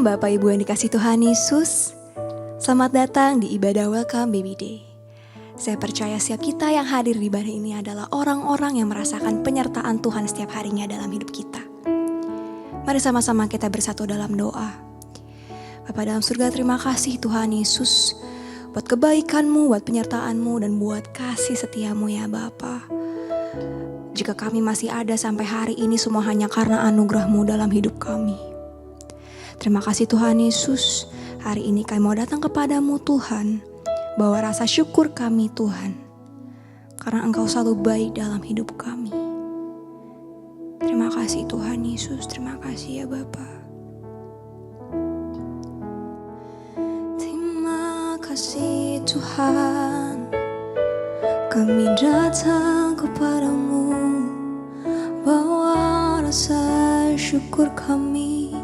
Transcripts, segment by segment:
Bapak Ibu yang dikasih Tuhan Yesus. Selamat datang di ibadah Welcome Baby Day. Saya percaya setiap kita yang hadir di ibadah ini adalah orang-orang yang merasakan penyertaan Tuhan setiap harinya dalam hidup kita. Mari sama-sama kita bersatu dalam doa. Bapa dalam surga, terima kasih Tuhan Yesus buat kebaikan-Mu, buat penyertaan-Mu, dan buat kasih setia-Mu ya Bapa. Jika kami masih ada sampai hari ini, semua hanya karena anugerah-Mu dalam hidup kami. Terima kasih Tuhan Yesus, hari ini kami mau datang kepadamu Tuhan, bawa rasa syukur kami Tuhan, karena Engkau selalu baik dalam hidup kami. Terima kasih Tuhan Yesus, terima kasih ya Bapa. Terima kasih Tuhan, kami datang kepadamu, bawa rasa syukur kami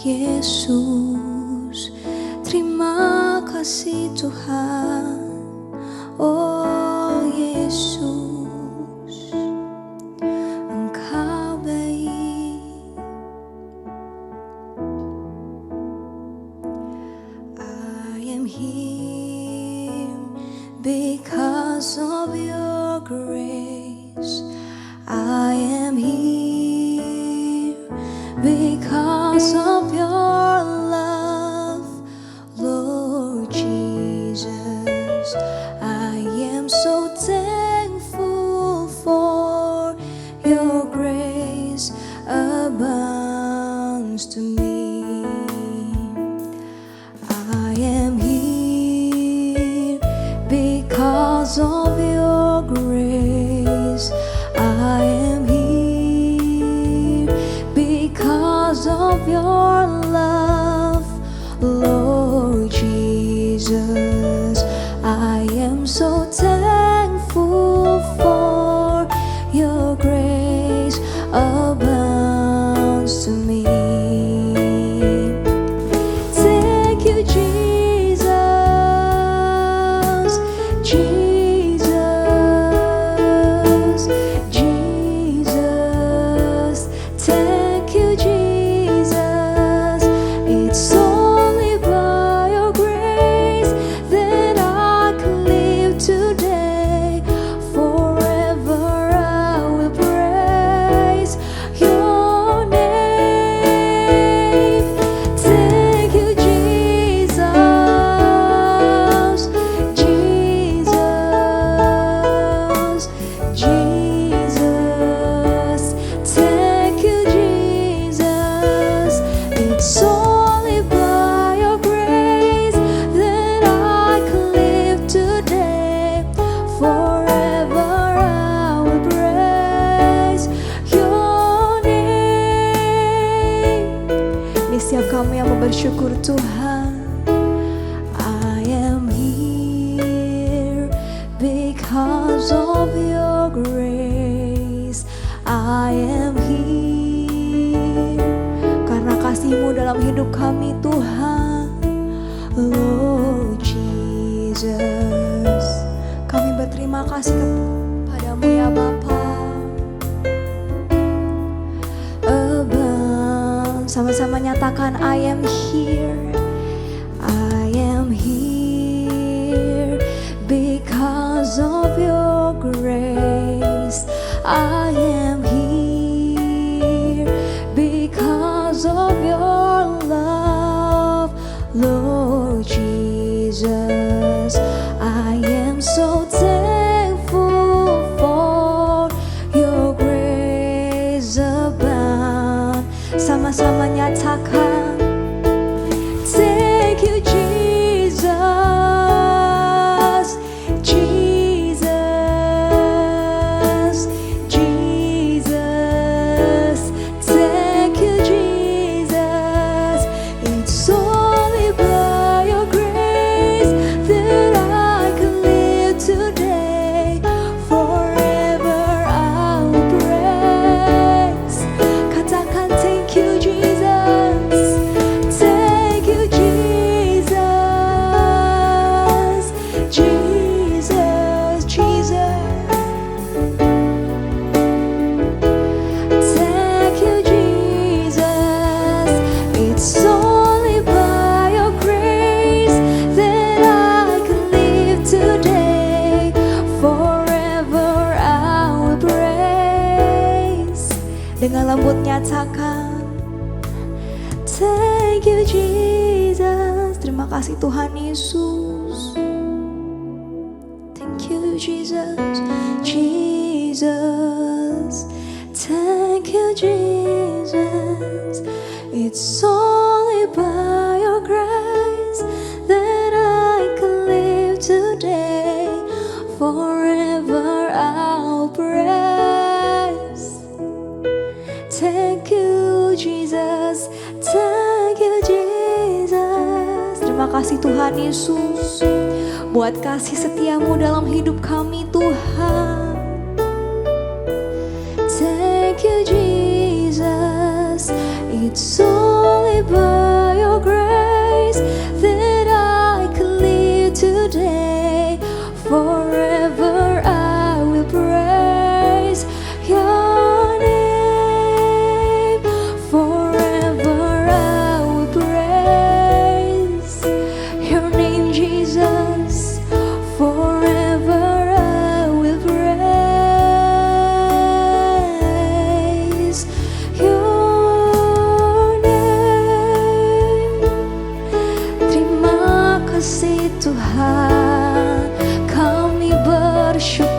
Yesus. Terima kasih Tuhan, oh Yesus, Engkau baik. I am here because of your grace. I am here because of your love, Lord Jesus. I am so thankful for your grace abounds to me. I am here because of your grace. I am here because of your love, Lord Jesus. I am so thankful for your grace abounds to me. Thank you, Jesus, Jesus, Jesus. Thank you, Jesus. It's only by your grace that I can live today. Forever I will praise your name. Thank you, Jesus, Jesus, Jesus. Thank you, Jesus. It's only by your grace that I can live today. Forever I will praise your name. Ini setiap kami yang mau bersyukur Tuhan. I am here because of your grace. I am here karena kasih-Mu dalam hidup kami Tuhan, Lord Jesus. Kami berterima kasih kepadamu ya Bapa. Abang, sama-sama nyatakan I am here. I am here because of your grace. I am here because of your love, Lord Jesus. I am so thankful for your grace abound. Sama-sama nyatakan, thank you Jesus, Jesus, Jesus. dengan lembut nyatakan, thank you Jesus. Terima kasih Tuhan Yesus. Thank you Jesus, Jesus. Thank you Jesus. It's only by your grace that I can live today. Forever I'll praise. Thank you Jesus. Thank you Jesus. Terima kasih Tuhan Yesus buat kasih setiamu dalam hidup kami Tuhan. Thank you Jesus. It's only by your grace that I can live today. Forever I will praise your name. Forever I will praise your name Jesus. Forever I will praise your name. Terima kasih Tuhan, kami bersyukur.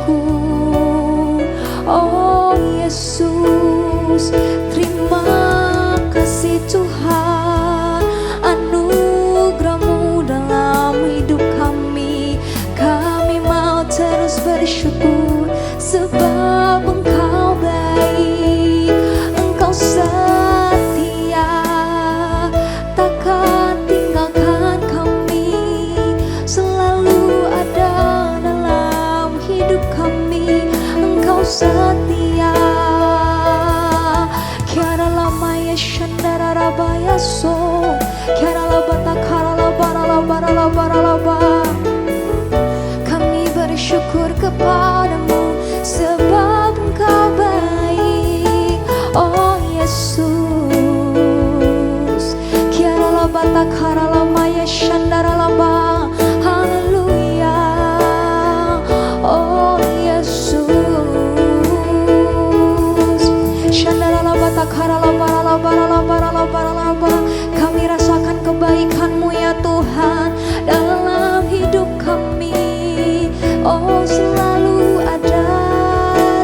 Oh Yesus, terima kasih Tuhan, anugerah-Mu dalam hidup kami. Kami mau terus bersyukur sebab Engkau baik, Engkau setia, takkan tinggalkan kami, selalu ada dalam hidup kami. Engkau setia. Kiara lama ya shandara rabaya so, kiara labata kara labara labara labara labara. Kami bersyukur kepadamu sebab Engkau baik. Oh Yesus, kiara labata kara lama ya shandara laba. Haleluya. Oh Yesus, shandara labata kara labara labara labara labara labara. Kami rasakan kebaikan-Mu ya Tuhan dalam hidup kami. Oh selalu ada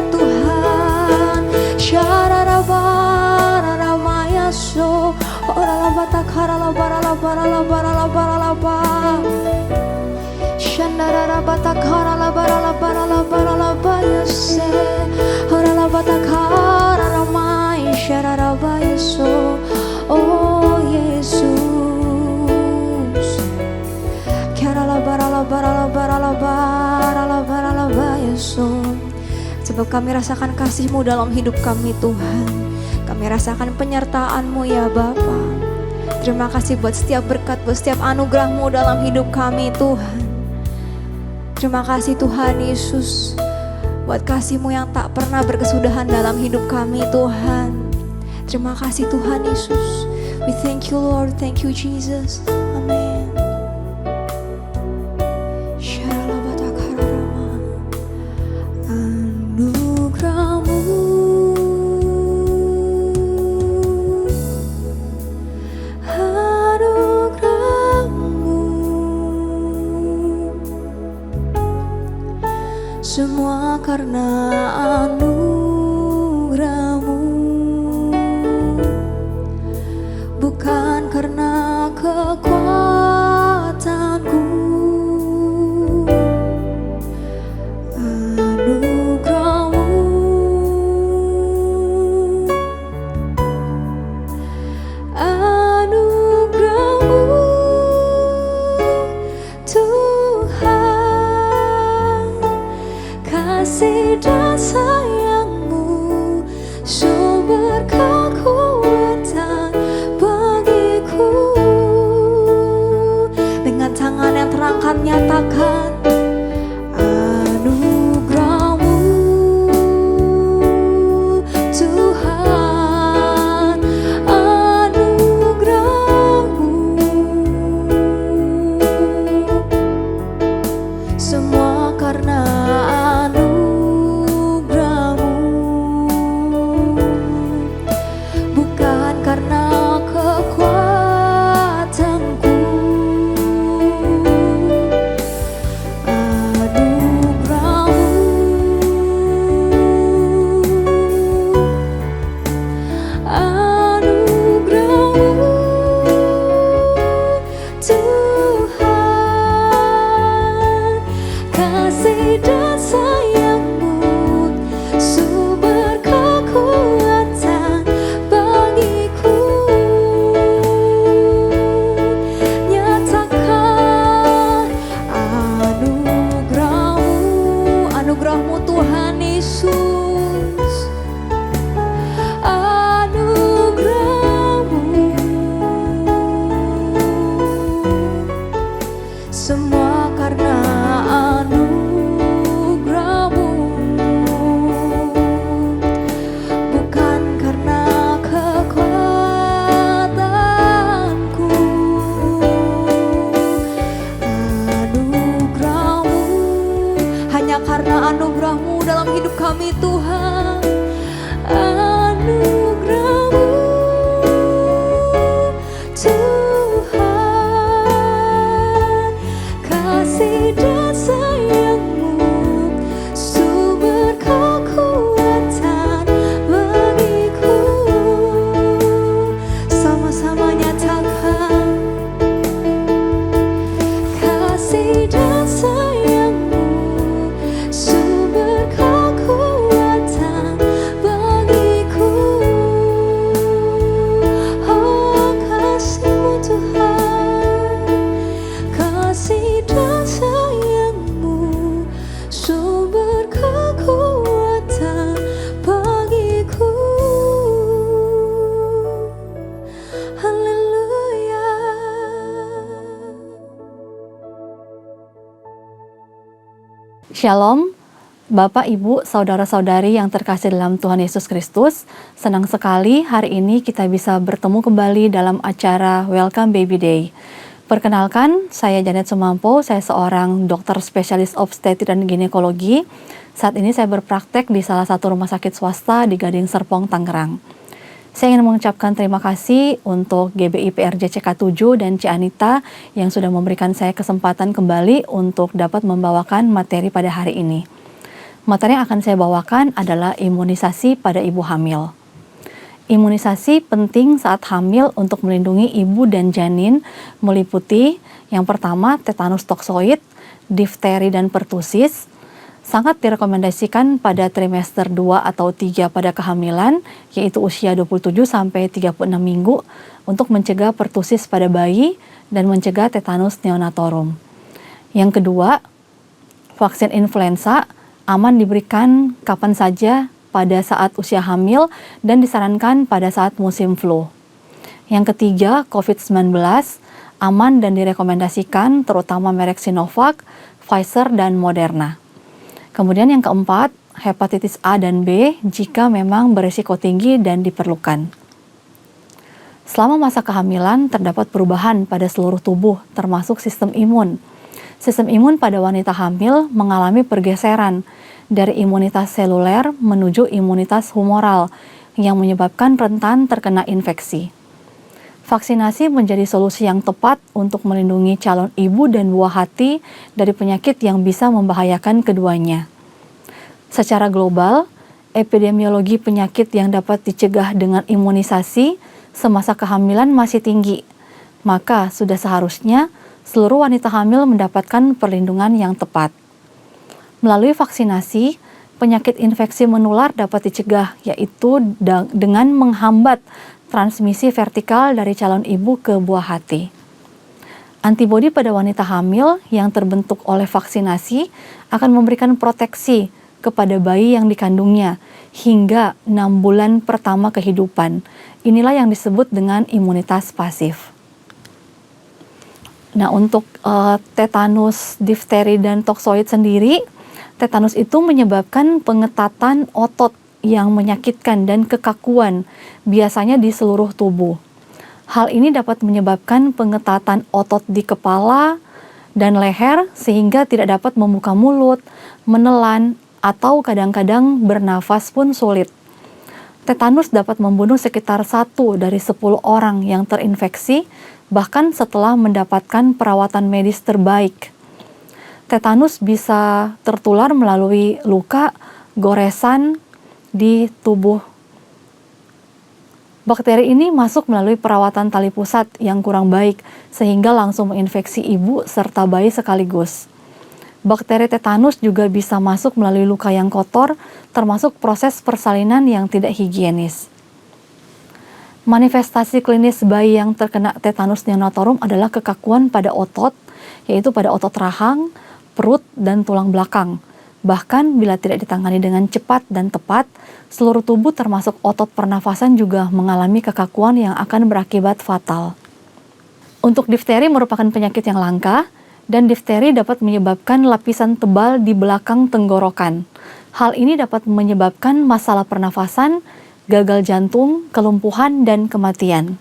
Tuhan. Syararabara ramaya so, ora labata kara labara labara labara labara labara. Shandara rabata kara labara labara labara labara se, ora labata kara ramaya syararabaya so. Oh Yesus, kiara labara labara labara labara labara labaya so. Sebab kami rasakan kasih-Mu dalam hidup kami Tuhan. Kami rasakan penyertaan-Mu ya Bapa. Terima kasih buat setiap berkat, buat setiap anugerah-Mu dalam hidup kami Tuhan. Terima kasih Tuhan Yesus buat kasih-Mu yang tak pernah berkesudahan dalam hidup kami Tuhan. Terima kasih Tuhan Yesus. We thank you Lord, thank you Jesus. Amen. Anugerah-Mu, anugerah-Mu, semua karena anugerah-Mu, bukan karena kekuatanku. Anugerah-Mu, anugerah-Mu Tuhan, kasih dan sayang-Mu, sumber kekuatan bagiku. Dengan tangan yang terangkat nyatakan, anugerah-Mu Tuhan, anugerah-Mu, semua karena anugerah-Mu. kami Tuhan, anugerah-Mu Tuhan, kasih dan sayang-Mu sumber kekuatan bagiku. Sama-sama nyatakan kasih dan sayang-Mu sumber kekuatan bagiku. Oh, kasih-Mu Tuhan, kasih dan sayang-Mu sumber kekuatan bagiku. Haleluya. Shalom, Bapak, Ibu, Saudara-saudari yang terkasih dalam Tuhan Yesus Kristus. Senang sekali hari ini kita bisa bertemu kembali dalam acara Welcome Baby Day. Perkenalkan, saya Janet Sumampo, saya seorang dokter spesialis obstetri dan ginekologi. Saat ini saya berpraktek di salah satu rumah sakit swasta di Gading Serpong, Tangerang. Saya ingin mengucapkan terima kasih untuk GBI PRJ CK7 dan Cianita yang sudah memberikan saya kesempatan kembali untuk dapat membawakan materi pada hari ini. Materi yang akan saya bawakan adalah imunisasi pada ibu hamil. Imunisasi penting saat hamil untuk melindungi ibu dan janin meliputi yang pertama tetanus toksoid, difteri dan pertusis. Sangat direkomendasikan pada trimester 2 atau 3 pada kehamilan, yaitu usia 27 sampai 36 minggu untuk mencegah pertusis pada bayi dan mencegah tetanus neonatorum. Yang kedua, vaksin influenza aman diberikan kapan saja pada saat usia hamil dan disarankan pada saat musim flu. Yang ketiga, COVID-19 aman dan direkomendasikan terutama merek Sinovac, Pfizer, dan Moderna. Kemudian yang keempat, hepatitis A dan B jika memang berisiko tinggi dan diperlukan. Selama masa kehamilan terdapat perubahan pada seluruh tubuh termasuk sistem imun. Sistem imun pada wanita hamil mengalami pergeseran dari imunitas seluler menuju imunitas humoral yang menyebabkan rentan terkena infeksi. Vaksinasi menjadi solusi yang tepat untuk melindungi calon ibu dan buah hati dari penyakit yang bisa membahayakan keduanya. Secara global, epidemiologi penyakit yang dapat dicegah dengan imunisasi semasa kehamilan masih tinggi. Maka sudah seharusnya seluruh wanita hamil mendapatkan perlindungan yang tepat. Melalui vaksinasi, penyakit infeksi menular dapat dicegah, yaitu dengan menghambat transmisi vertikal dari calon ibu ke buah hati. Antibodi pada wanita hamil yang terbentuk oleh vaksinasi akan memberikan proteksi kepada bayi yang dikandungnya hingga 6 bulan pertama kehidupan. Inilah yang disebut dengan imunitas pasif. Nah, untuk tetanus, difteri, dan toksoid sendiri, tetanus itu menyebabkan pengetatan otot yang menyakitkan dan kekakuan, biasanya di seluruh tubuh. Hal ini dapat menyebabkan pengetatan otot di kepala dan leher sehingga tidak dapat membuka mulut, menelan, atau kadang-kadang bernafas pun sulit. Tetanus dapat membunuh sekitar 1 dari 10 orang yang terinfeksi, bahkan setelah mendapatkan perawatan medis terbaik. Tetanus bisa tertular melalui luka, goresan di tubuh. Bakteri ini masuk melalui perawatan tali pusat yang kurang baik, sehingga langsung menginfeksi ibu serta bayi sekaligus. Bakteri tetanus juga bisa masuk melalui luka yang kotor, termasuk proses persalinan yang tidak higienis. Manifestasi klinis bayi yang terkena tetanus neonatorum adalah kekakuan pada otot, yaitu pada otot rahang, perut, dan tulang belakang. Bahkan bila tidak ditangani dengan cepat dan tepat, seluruh tubuh termasuk otot pernafasan juga mengalami kekakuan yang akan berakibat fatal. Untuk difteri merupakan penyakit yang langka, dan difteri dapat menyebabkan lapisan tebal di belakang tenggorokan. Hal ini dapat menyebabkan masalah pernafasan, gagal jantung, kelumpuhan, dan kematian.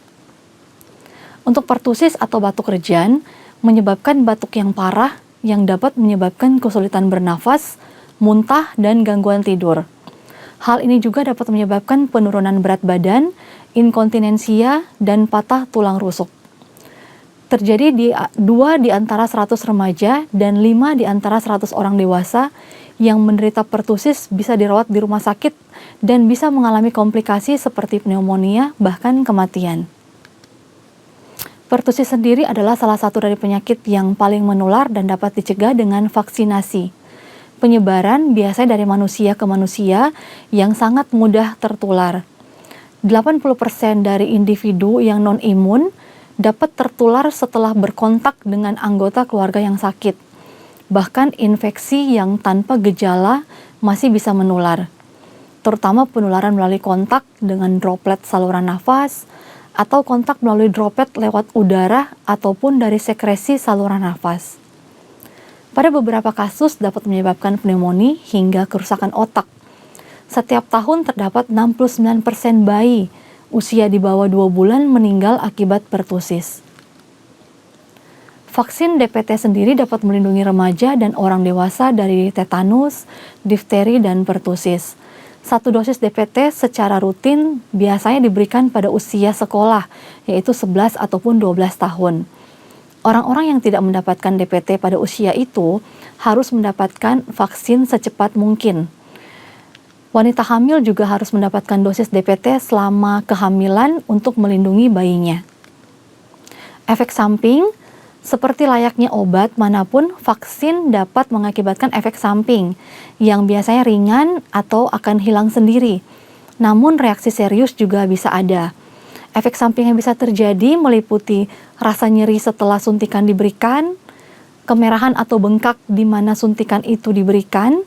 Untuk pertusis atau batuk rejan, menyebabkan batuk yang parah yang dapat menyebabkan kesulitan bernafas, muntah, dan gangguan tidur. Hal ini juga dapat menyebabkan penurunan berat badan, inkontinensia, dan patah tulang rusuk. Terjadi di 2 di antara 100 remaja dan 5 di antara 100 orang dewasa yang menderita pertusis bisa dirawat di rumah sakit dan bisa mengalami komplikasi seperti pneumonia, bahkan kematian. Pertusis sendiri adalah salah satu dari penyakit yang paling menular dan dapat dicegah dengan vaksinasi. Penyebaran biasanya dari manusia ke manusia yang sangat mudah tertular. 80% dari individu yang non-imun dapat tertular setelah berkontak dengan anggota keluarga yang sakit. Bahkan infeksi yang tanpa gejala masih bisa menular, terutama penularan melalui kontak dengan droplet saluran nafas atau kontak melalui droplet lewat udara ataupun dari sekresi saluran nafas. Pada beberapa kasus dapat menyebabkan pneumonia hingga kerusakan otak. Setiap tahun terdapat 69% bayi usia di bawah 2 bulan meninggal akibat pertusis. Vaksin DPT sendiri dapat melindungi remaja dan orang dewasa dari tetanus, difteri, dan pertusis. 1 dosis DPT secara rutin biasanya diberikan pada usia sekolah, yaitu 11 ataupun 12 tahun. Orang-orang yang tidak mendapatkan DPT pada usia itu harus mendapatkan vaksin secepat mungkin. Wanita hamil juga harus mendapatkan dosis DPT selama kehamilan untuk melindungi bayinya. Efek samping, seperti layaknya obat manapun, vaksin dapat mengakibatkan efek samping yang biasanya ringan atau akan hilang sendiri. Namun reaksi serius juga bisa ada. Efek samping yang bisa terjadi meliputi rasa nyeri setelah suntikan diberikan, kemerahan atau bengkak di mana suntikan itu diberikan,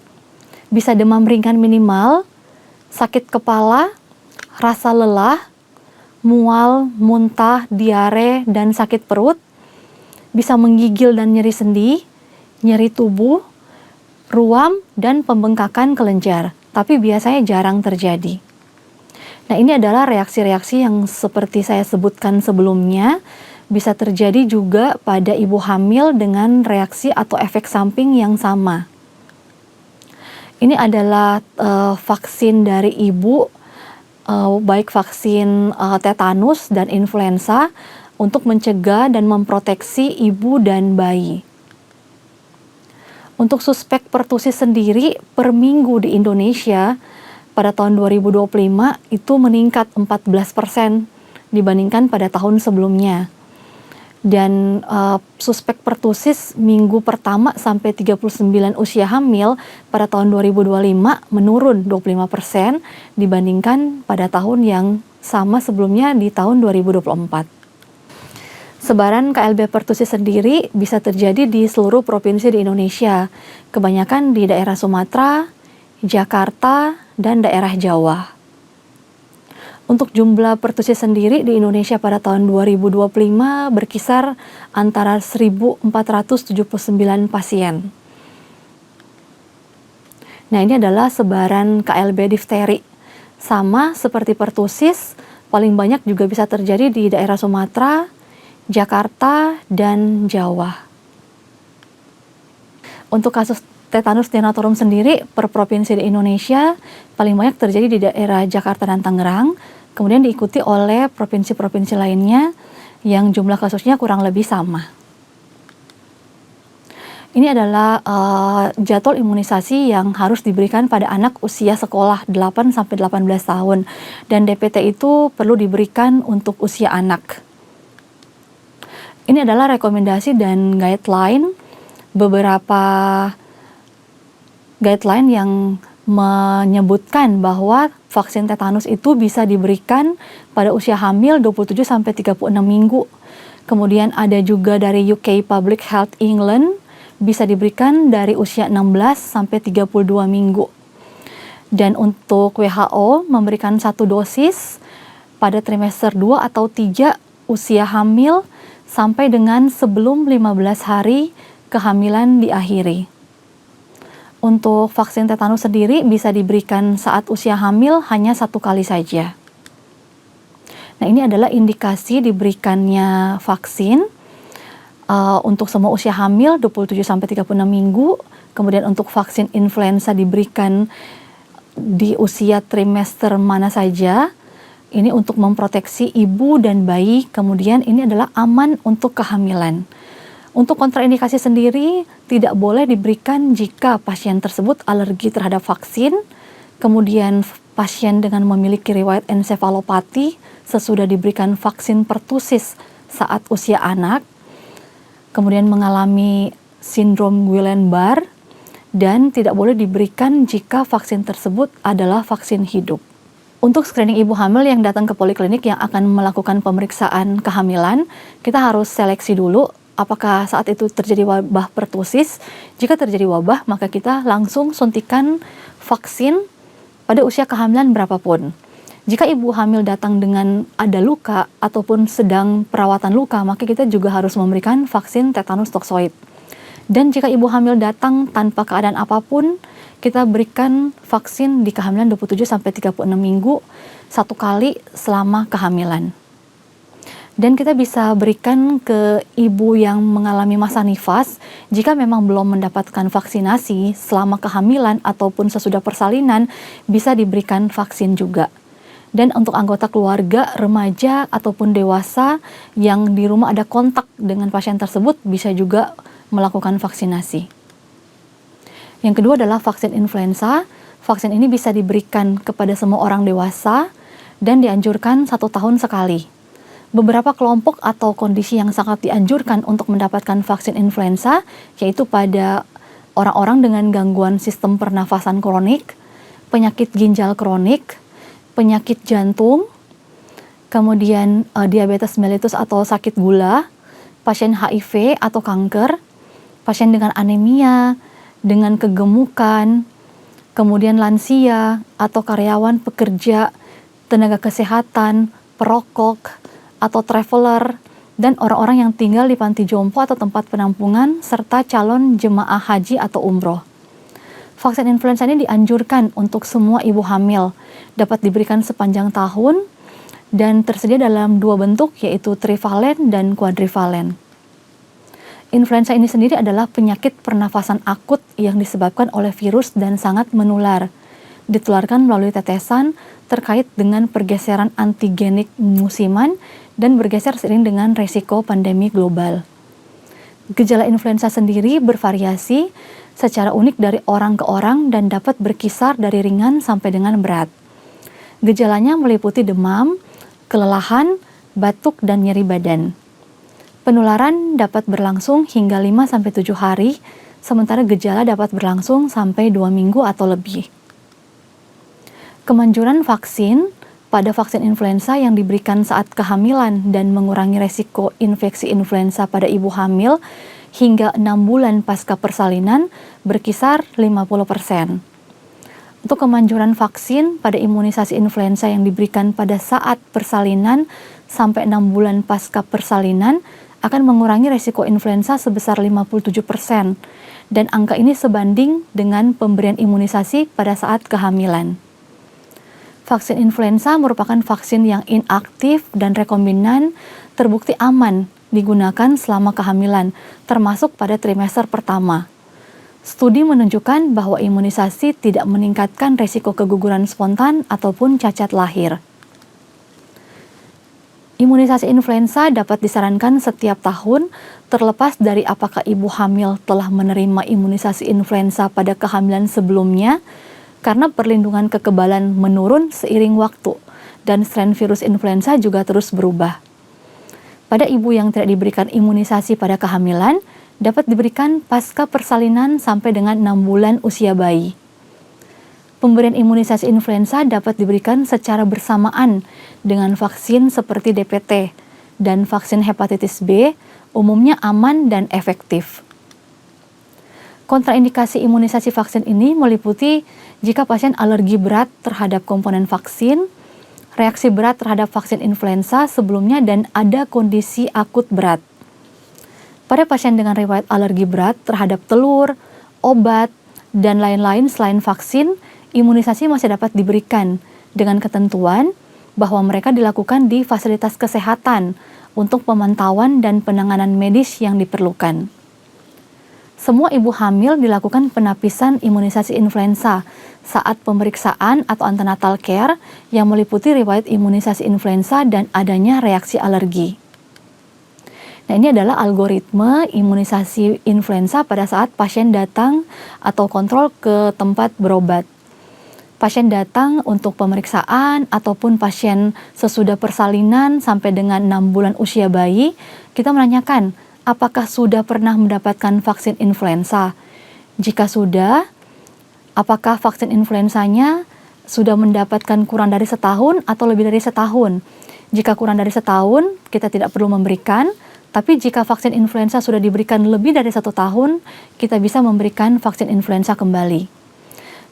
bisa demam ringan minimal, sakit kepala, rasa lelah, mual, muntah, diare, dan sakit perut, bisa menggigil dan nyeri sendi, nyeri tubuh, ruam, dan pembengkakan kelenjar, tapi biasanya jarang terjadi. Nah, ini adalah reaksi-reaksi yang seperti saya sebutkan sebelumnya, bisa terjadi juga pada ibu hamil dengan reaksi atau efek samping yang sama. Ini adalah vaksin dari ibu, baik vaksin tetanus dan influenza untuk mencegah dan memproteksi ibu dan bayi. Untuk suspek pertusis sendiri per minggu di Indonesia pada tahun 2025 itu meningkat 14% dibandingkan pada tahun sebelumnya. Dan suspek pertusis minggu pertama sampai 39 usia hamil pada tahun 2025 menurun 25% dibandingkan pada tahun yang sama sebelumnya di tahun 2024. Sebaran KLB pertusis sendiri bisa terjadi di seluruh provinsi di Indonesia, kebanyakan di daerah Sumatera, Jakarta, dan daerah Jawa. Untuk jumlah pertusis sendiri di Indonesia pada tahun 2025 berkisar antara 1.479 pasien. Nah, ini adalah sebaran KLB difteri. Sama seperti pertusis, paling banyak juga bisa terjadi di daerah Sumatera, Jakarta, dan Jawa. Untuk kasus tetanus neonatorium sendiri per provinsi di Indonesia paling banyak terjadi di daerah Jakarta dan Tangerang, kemudian diikuti oleh provinsi-provinsi lainnya yang jumlah kasusnya kurang lebih sama. Ini adalah jadwal imunisasi yang harus diberikan pada anak usia sekolah 8-18 tahun, dan DPT itu perlu diberikan untuk usia anak. Ini adalah rekomendasi dan guideline, beberapa guideline yang menyebutkan bahwa vaksin tetanus itu bisa diberikan pada usia hamil 27-36 minggu. Kemudian ada juga dari UK Public Health England, bisa diberikan dari usia 16-32 minggu. Dan untuk WHO memberikan 1 dosis pada trimester 2 atau 3 usia hamil sampai dengan sebelum 15 hari kehamilan diakhiri. Untuk vaksin tetanus sendiri bisa diberikan saat usia hamil hanya 1 kali saja. Nah, ini adalah indikasi diberikannya vaksin untuk semua usia hamil 27-36 minggu kemudian untuk vaksin influenza diberikan di usia trimester mana saja. Ini untuk memproteksi ibu dan bayi, kemudian ini adalah aman untuk kehamilan. Untuk kontraindikasi sendiri, tidak boleh diberikan jika pasien tersebut alergi terhadap vaksin, kemudian pasien dengan memiliki riwayat ensefalopati sesudah diberikan vaksin pertusis saat usia anak, kemudian mengalami sindrom Guillain-Barré, dan tidak boleh diberikan jika vaksin tersebut adalah vaksin hidup. Untuk screening ibu hamil yang datang ke poliklinik yang akan melakukan pemeriksaan kehamilan, kita harus seleksi dulu apakah saat itu terjadi wabah pertusis. Jika terjadi wabah, maka kita langsung suntikan vaksin pada usia kehamilan berapapun. Jika ibu hamil datang dengan ada luka ataupun sedang perawatan luka, maka kita juga harus memberikan vaksin tetanus toksoid. Dan jika ibu hamil datang tanpa keadaan apapun, kita berikan vaksin di kehamilan 27-36 minggu 1 kali selama kehamilan. Dan kita bisa berikan ke ibu yang mengalami masa nifas jika memang belum mendapatkan vaksinasi selama kehamilan ataupun sesudah persalinan, bisa diberikan vaksin juga. Dan untuk anggota keluarga, remaja ataupun dewasa yang di rumah ada kontak dengan pasien tersebut bisa juga melakukan vaksinasi. Yang kedua adalah vaksin influenza. Vaksin ini bisa diberikan kepada semua orang dewasa dan dianjurkan 1 tahun sekali. Beberapa kelompok atau kondisi yang sangat dianjurkan untuk mendapatkan vaksin influenza, yaitu pada orang-orang dengan gangguan sistem pernafasan kronik, penyakit ginjal kronik, penyakit jantung, kemudian diabetes mellitus atau sakit gula, pasien HIV atau kanker, pasien dengan anemia, dengan kegemukan, kemudian lansia atau karyawan pekerja, tenaga kesehatan, perokok, atau traveler, dan orang-orang yang tinggal di panti jompo atau tempat penampungan, serta calon jemaah haji atau umroh. Vaksin influenza ini dianjurkan untuk semua ibu hamil, dapat diberikan sepanjang tahun, dan tersedia dalam 2 bentuk, yaitu trivalen dan quadrivalen. Influenza ini sendiri adalah penyakit pernafasan akut yang disebabkan oleh virus dan sangat menular. Ditularkan melalui tetesan terkait dengan pergeseran antigenik musiman dan bergeser seiring dengan resiko pandemi global. Gejala influenza sendiri bervariasi secara unik dari orang ke orang dan dapat berkisar dari ringan sampai dengan berat. Gejalanya meliputi demam, kelelahan, batuk, dan nyeri badan. Penularan dapat berlangsung hingga 5-7 hari, sementara gejala dapat berlangsung sampai 2 minggu atau lebih. Kemanjuran vaksin pada vaksin influenza yang diberikan saat kehamilan dan mengurangi resiko infeksi influenza pada ibu hamil hingga 6 bulan pasca persalinan berkisar 50%. Untuk kemanjuran vaksin pada imunisasi influenza yang diberikan pada saat persalinan sampai 6 bulan pasca persalinan akan mengurangi resiko influenza sebesar 57%, dan angka ini sebanding dengan pemberian imunisasi pada saat kehamilan. Vaksin influenza merupakan vaksin yang inaktif dan rekombinan terbukti aman digunakan selama kehamilan, termasuk pada trimester pertama. Studi menunjukkan bahwa imunisasi tidak meningkatkan resiko keguguran spontan ataupun cacat lahir. Imunisasi influenza dapat disarankan setiap tahun, terlepas dari apakah ibu hamil telah menerima imunisasi influenza pada kehamilan sebelumnya, karena perlindungan kekebalan menurun seiring waktu, dan strain virus influenza juga terus berubah. Pada ibu yang tidak diberikan imunisasi pada kehamilan, dapat diberikan pasca persalinan sampai dengan 6 bulan usia bayi. Pemberian imunisasi influenza dapat diberikan secara bersamaan dengan vaksin seperti DPT, dan vaksin hepatitis B umumnya aman dan efektif. Kontraindikasi imunisasi vaksin ini meliputi jika pasien alergi berat terhadap komponen vaksin, reaksi berat terhadap vaksin influenza sebelumnya, dan ada kondisi akut berat. Pada pasien dengan riwayat alergi berat terhadap telur, obat, dan lain-lain selain vaksin, imunisasi masih dapat diberikan dengan ketentuan bahwa mereka dilakukan di fasilitas kesehatan untuk pemantauan dan penanganan medis yang diperlukan. Semua ibu hamil dilakukan penapisan imunisasi influenza saat pemeriksaan atau antenatal care yang meliputi riwayat imunisasi influenza dan adanya reaksi alergi. Nah, ini adalah algoritme imunisasi influenza pada saat pasien datang atau kontrol ke tempat berobat. Pasien datang untuk pemeriksaan ataupun pasien sesudah persalinan sampai dengan 6 bulan usia bayi, kita menanyakan apakah sudah pernah mendapatkan vaksin influenza. Jika sudah, apakah vaksin influenzanya sudah mendapatkan kurang dari setahun atau lebih dari setahun. Jika kurang dari setahun, kita tidak perlu memberikan, tapi jika vaksin influenza sudah diberikan lebih dari 1 tahun, kita bisa memberikan vaksin influenza kembali.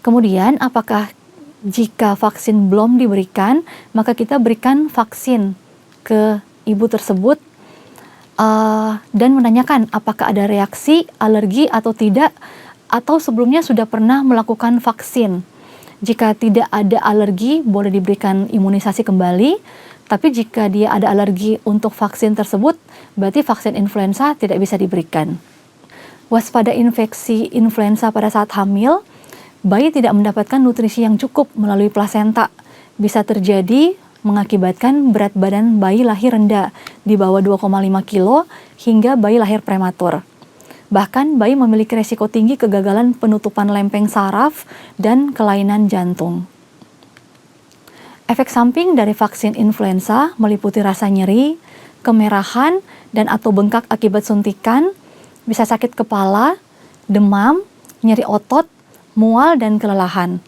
Kemudian, apakah jika vaksin belum diberikan, maka kita berikan vaksin ke ibu tersebut dan menanyakan apakah ada reaksi, alergi atau tidak, atau sebelumnya sudah pernah melakukan vaksin. Jika tidak ada alergi, boleh diberikan imunisasi kembali, tapi jika dia ada alergi untuk vaksin tersebut, berarti vaksin influenza tidak bisa diberikan. Waspada infeksi influenza pada saat hamil, bayi tidak mendapatkan nutrisi yang cukup melalui plasenta. Bisa terjadi mengakibatkan berat badan bayi lahir rendah di bawah 2,5 kilo hingga bayi lahir prematur. Bahkan bayi memiliki resiko tinggi kegagalan penutupan lempeng saraf dan kelainan jantung. Efek samping dari vaksin influenza meliputi rasa nyeri, kemerahan, dan atau bengkak akibat suntikan, bisa sakit kepala, demam, nyeri otot, mual, dan kelelahan.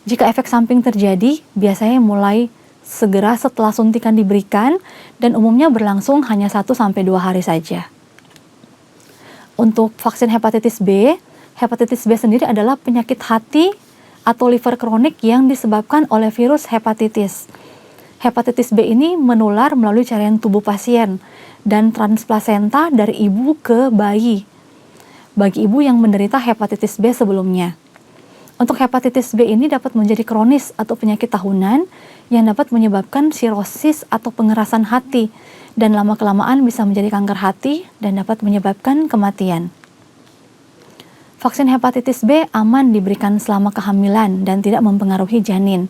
Jika efek samping terjadi, biasanya mulai segera setelah suntikan diberikan dan umumnya berlangsung hanya 1-2 hari saja. Untuk vaksin hepatitis B sendiri adalah penyakit hati atau liver kronik yang disebabkan oleh virus hepatitis. Hepatitis B ini menular melalui cairan tubuh pasien dan transplasenta dari ibu ke bayi, bagi ibu yang menderita hepatitis B sebelumnya. Untuk hepatitis B ini dapat menjadi kronis atau penyakit tahunan yang dapat menyebabkan sirosis atau pengerasan hati dan lama-kelamaan bisa menjadi kanker hati dan dapat menyebabkan kematian. Vaksin hepatitis B aman diberikan selama kehamilan dan tidak mempengaruhi janin.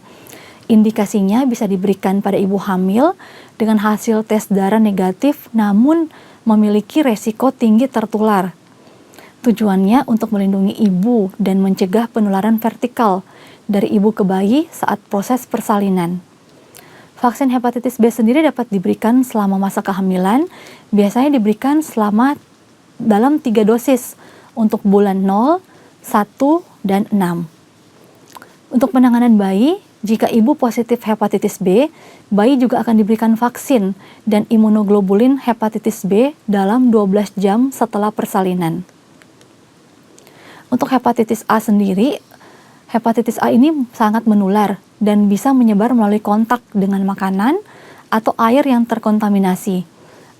Indikasinya bisa diberikan pada ibu hamil dengan hasil tes darah negatif namun memiliki resiko tinggi tertular. Tujuannya untuk melindungi ibu dan mencegah penularan vertikal dari ibu ke bayi saat proses persalinan. Vaksin hepatitis B sendiri dapat diberikan selama masa kehamilan, biasanya diberikan dalam 3 dosis untuk bulan 0, 1, dan 6. Untuk penanganan bayi, jika ibu positif hepatitis B, bayi juga akan diberikan vaksin dan imunoglobulin hepatitis B dalam 12 jam setelah persalinan. Untuk hepatitis A sendiri, hepatitis A ini sangat menular dan bisa menyebar melalui kontak dengan makanan atau air yang terkontaminasi,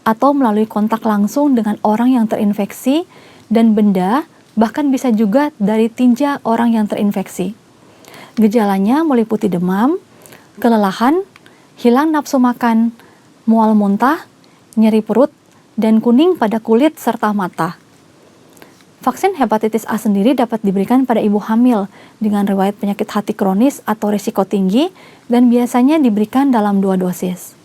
atau melalui kontak langsung dengan orang yang terinfeksi dan benda, bahkan bisa juga dari tinja orang yang terinfeksi. Gejalanya meliputi demam, kelelahan, hilang nafsu makan, mual muntah, nyeri perut, dan kuning pada kulit serta mata. Vaksin hepatitis A sendiri dapat diberikan pada ibu hamil dengan riwayat penyakit hati kronis atau risiko tinggi dan biasanya diberikan dalam 2 dosis.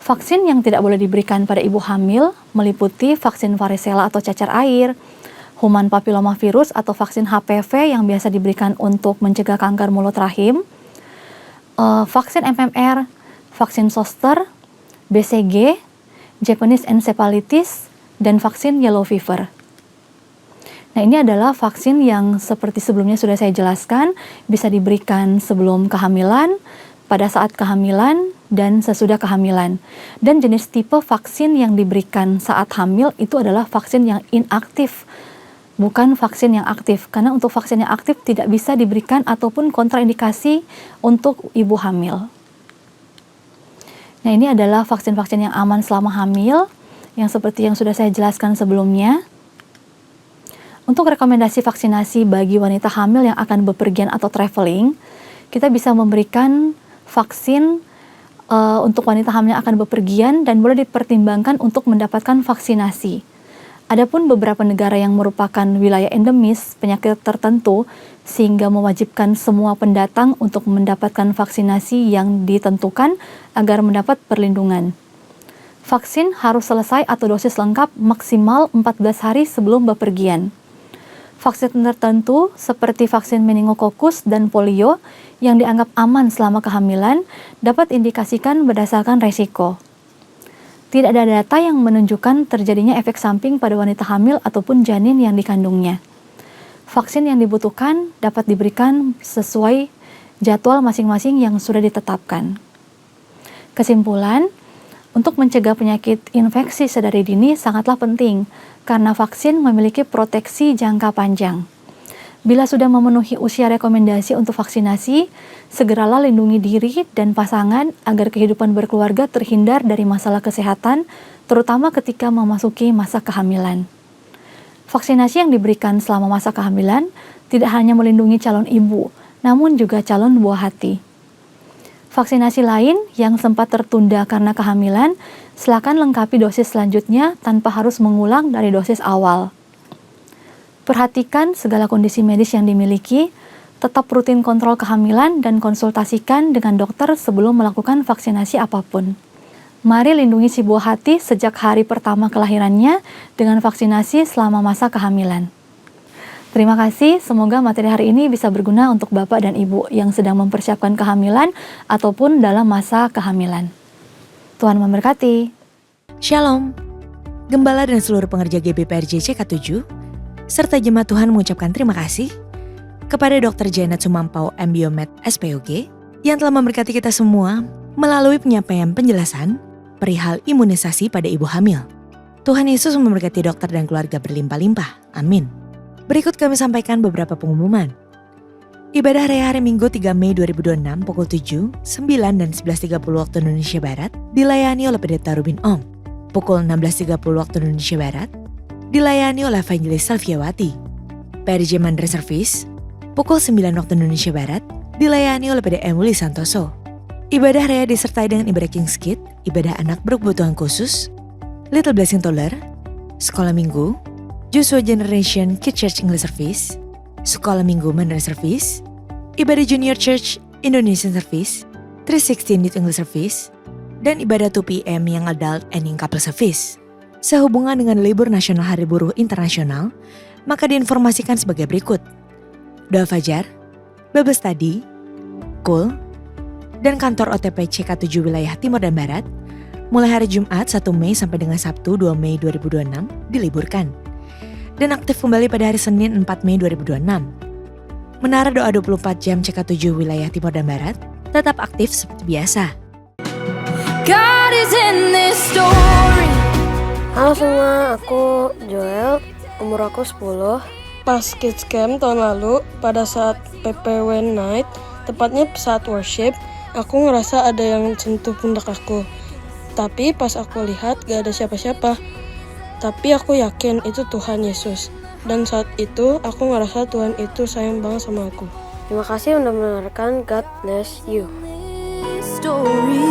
Vaksin yang tidak boleh diberikan pada ibu hamil meliputi vaksin varicella atau cacar air, human papillomavirus atau vaksin HPV yang biasa diberikan untuk mencegah kanker mulut rahim, vaksin MMR, vaksin zoster, BCG, Japanese encephalitis, dan vaksin yellow fever. Nah, ini adalah vaksin yang seperti sebelumnya sudah saya jelaskan, bisa diberikan sebelum kehamilan, pada saat kehamilan, dan sesudah kehamilan. Dan jenis tipe vaksin yang diberikan saat hamil itu adalah vaksin yang inaktif, bukan vaksin yang aktif. Karena untuk vaksin yang aktif tidak bisa diberikan ataupun kontraindikasi untuk ibu hamil. Nah, ini adalah vaksin-vaksin yang aman selama hamil, yang seperti yang sudah saya jelaskan sebelumnya. Untuk rekomendasi vaksinasi bagi wanita hamil yang akan bepergian atau traveling, kita bisa memberikan vaksin untuk wanita hamil yang akan bepergian dan boleh dipertimbangkan untuk mendapatkan vaksinasi. Adapun beberapa negara yang merupakan wilayah endemis penyakit tertentu sehingga mewajibkan semua pendatang untuk mendapatkan vaksinasi yang ditentukan agar mendapat perlindungan. Vaksin harus selesai atau dosis lengkap maksimal 14 hari sebelum bepergian. Vaksin tertentu seperti vaksin meningokokus dan polio yang dianggap aman selama kehamilan dapat indikasikan berdasarkan resiko. Tidak ada data yang menunjukkan terjadinya efek samping pada wanita hamil ataupun janin yang dikandungnya. Vaksin yang dibutuhkan dapat diberikan sesuai jadwal masing-masing yang sudah ditetapkan. Kesimpulan, untuk mencegah penyakit infeksi sedari dini sangatlah penting karena vaksin memiliki proteksi jangka panjang. Bila sudah memenuhi usia rekomendasi untuk vaksinasi, segeralah lindungi diri dan pasangan agar kehidupan berkeluarga terhindar dari masalah kesehatan, terutama ketika memasuki masa kehamilan. Vaksinasi yang diberikan selama masa kehamilan tidak hanya melindungi calon ibu, namun juga calon buah hati. Vaksinasi lain yang sempat tertunda karena kehamilan, silakan lengkapi dosis selanjutnya tanpa harus mengulang dari dosis awal. Perhatikan segala kondisi medis yang dimiliki, tetap rutin kontrol kehamilan dan konsultasikan dengan dokter sebelum melakukan vaksinasi apapun. Mari lindungi si buah hati sejak hari pertama kelahirannya dengan vaksinasi selama masa kehamilan. Terima kasih, semoga materi hari ini bisa berguna untuk Bapak dan Ibu yang sedang mempersiapkan kehamilan ataupun dalam masa kehamilan. Tuhan memberkati. Shalom, Gembala dan seluruh pengerja GBPRJ CK7, serta jemaat Tuhan mengucapkan terima kasih kepada Dr. Janet Sumampau MBiomed SPOG yang telah memberkati kita semua melalui penyampaian penjelasan perihal imunisasi pada ibu hamil. Tuhan Yesus memberkati dokter dan keluarga berlimpah-limpah. Amin. Berikut kami sampaikan beberapa pengumuman. Ibadah raya hari Minggu 3 Mei 2026 pukul 7, 9, dan 11.30 waktu Indonesia Barat dilayani oleh Pendeta Rubin Ong. Pukul 16.30 waktu Indonesia Barat dilayani oleh Evangelis Salviawati. PRJ Mandra Service pukul 9 waktu Indonesia Barat dilayani oleh PDM Willy Santoso. Ibadah raya disertai dengan ibadah King's Kid, ibadah anak berkebutuhan khusus, Little Blessing Toddler, Sekolah Minggu, Joshua Generation Kid Church English Service, Sekolah Minggu Mandra Service, ibadah Junior Church Indonesian Service, 316 Youth English Service, dan ibadah 2 PM yang Adult and Young Couple Service. Sehubungan dengan libur nasional Hari Buruh Internasional, maka diinformasikan sebagai berikut. Doa Fajar, Bible Study, KUL, dan kantor OTP CK7 wilayah Timur dan Barat, mulai hari Jumat 1 Mei sampai dengan Sabtu 2 Mei 2026 diliburkan. Dan aktif kembali pada hari Senin 4 Mei 2026. Menara doa 24 jam CK7 wilayah Timur dan Barat tetap aktif seperti biasa. God is in this story. Halo semua, aku Joel, umur aku 10. Pas Kids Camp tahun lalu, pada saat PPW Night, tepatnya saat worship, aku ngerasa ada yang sentuh pundak aku. Tapi pas aku lihat gak ada siapa-siapa. Tapi aku yakin itu Tuhan Yesus. Dan saat itu aku ngerasa Tuhan itu sayang banget sama aku. Terima kasih udah mendengarkan. God bless you. Story.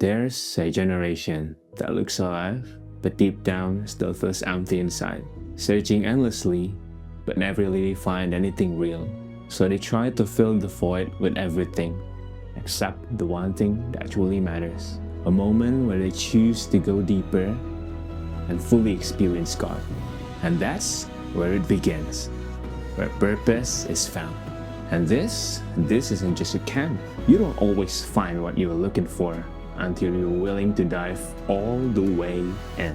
There's a generation that looks alive, but deep down still feels empty inside, searching endlessly, but never really find anything real. So they try to fill the void with everything, except the one thing that truly matters. A moment where they choose to go deeper and fully experience God. And that's where it begins, where purpose is found. And this isn't just a camp. You don't always find what you're looking for until you're willing to dive all the way in.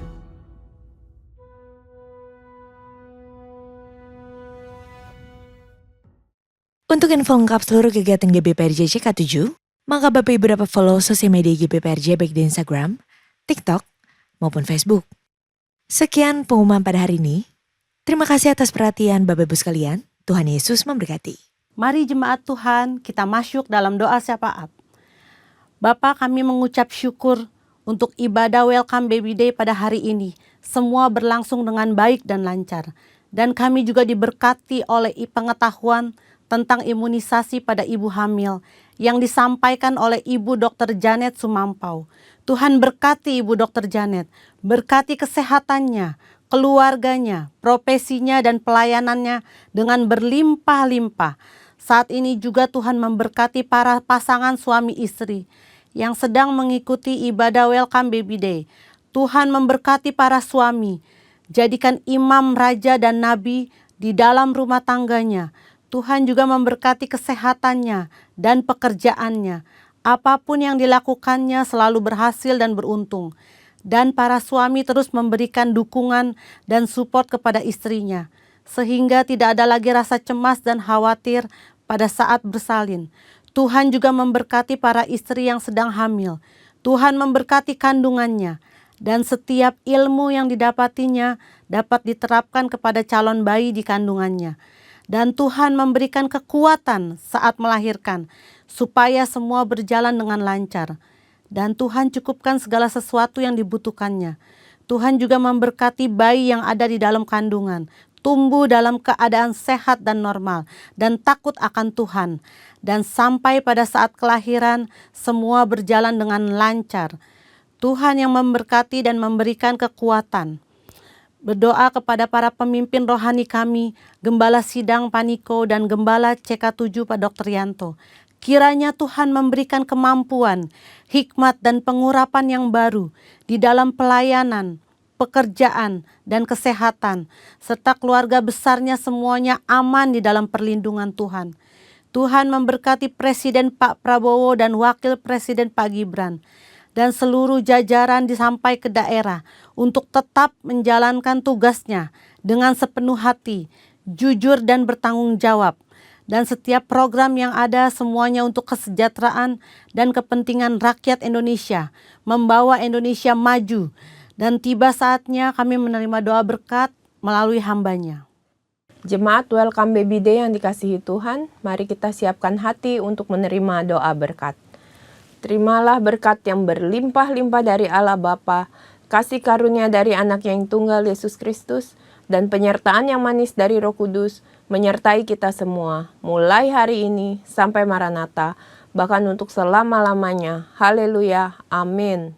Untuk info lengkap seluruh kegiatan GBPRJ CK7, maka Bapak Ibu dapat follow sosial media GBPRJ baik di Instagram TikTok, maupun Facebook. Sekian pengumuman pada hari ini. Terima kasih atas perhatian Bapak Ibu sekalian. Tuhan Yesus memberkati. Mari jemaat Tuhan, kita masuk dalam doa syafaat. Bapa, kami mengucap syukur untuk ibadah Welcome Baby Day pada hari ini. Semua berlangsung dengan baik dan lancar. Dan kami juga diberkati oleh pengetahuan tentang imunisasi pada ibu hamil yang disampaikan oleh Ibu Dr. Janet Sumampau. Tuhan berkati Ibu Dr. Janet, berkati kesehatannya, keluarganya, profesinya dan pelayanannya dengan berlimpah-limpah. Saat ini juga Tuhan memberkati para pasangan suami istri yang sedang mengikuti ibadah Welcome Baby Day. Tuhan memberkati para suami, jadikan imam, raja dan nabi di dalam rumah tangganya. Tuhan juga memberkati kesehatannya dan pekerjaannya. Apapun yang dilakukannya selalu berhasil dan beruntung. Dan para suami terus memberikan dukungan dan support kepada istrinya, sehingga tidak ada lagi rasa cemas dan khawatir pada saat bersalin. Tuhan juga memberkati para istri yang sedang hamil. Tuhan memberkati kandungannya, dan setiap ilmu yang didapatinya dapat diterapkan kepada calon bayi di kandungannya. Dan Tuhan memberikan kekuatan saat melahirkan, supaya semua berjalan dengan lancar. Dan Tuhan cukupkan segala sesuatu yang dibutuhkannya. Tuhan juga memberkati bayi yang ada di dalam kandungan, tumbuh dalam keadaan sehat dan normal, dan takut akan Tuhan. Dan sampai pada saat kelahiran, semua berjalan dengan lancar. Tuhan yang memberkati dan memberikan kekuatan. Berdoa kepada para pemimpin rohani kami, Gembala Sidang Paniko dan Gembala CK7 Pak Dr. Yanto. Kiranya Tuhan memberikan kemampuan, hikmat dan pengurapan yang baru di dalam pelayanan, pekerjaan, dan kesehatan, serta keluarga besarnya semuanya aman di dalam perlindungan Tuhan. Tuhan memberkati Presiden Pak Prabowo dan Wakil Presiden Pak Gibran, dan seluruh jajaran sampai ke daerah untuk tetap menjalankan tugasnya dengan sepenuh hati, jujur dan bertanggung jawab. Dan setiap program yang ada semuanya untuk kesejahteraan dan kepentingan rakyat Indonesia, membawa Indonesia maju. Dan tiba saatnya kami menerima doa berkat melalui hambanya. Jemaat Welcome Baby Day yang dikasihi Tuhan, mari kita siapkan hati untuk menerima doa berkat. Terimalah berkat yang berlimpah-limpah dari Allah Bapa, kasih karunia dari anak yang tunggal Yesus Kristus, dan penyertaan yang manis dari Roh Kudus menyertai kita semua, mulai hari ini sampai Maranatha, bahkan untuk selama-lamanya. Haleluya, amin.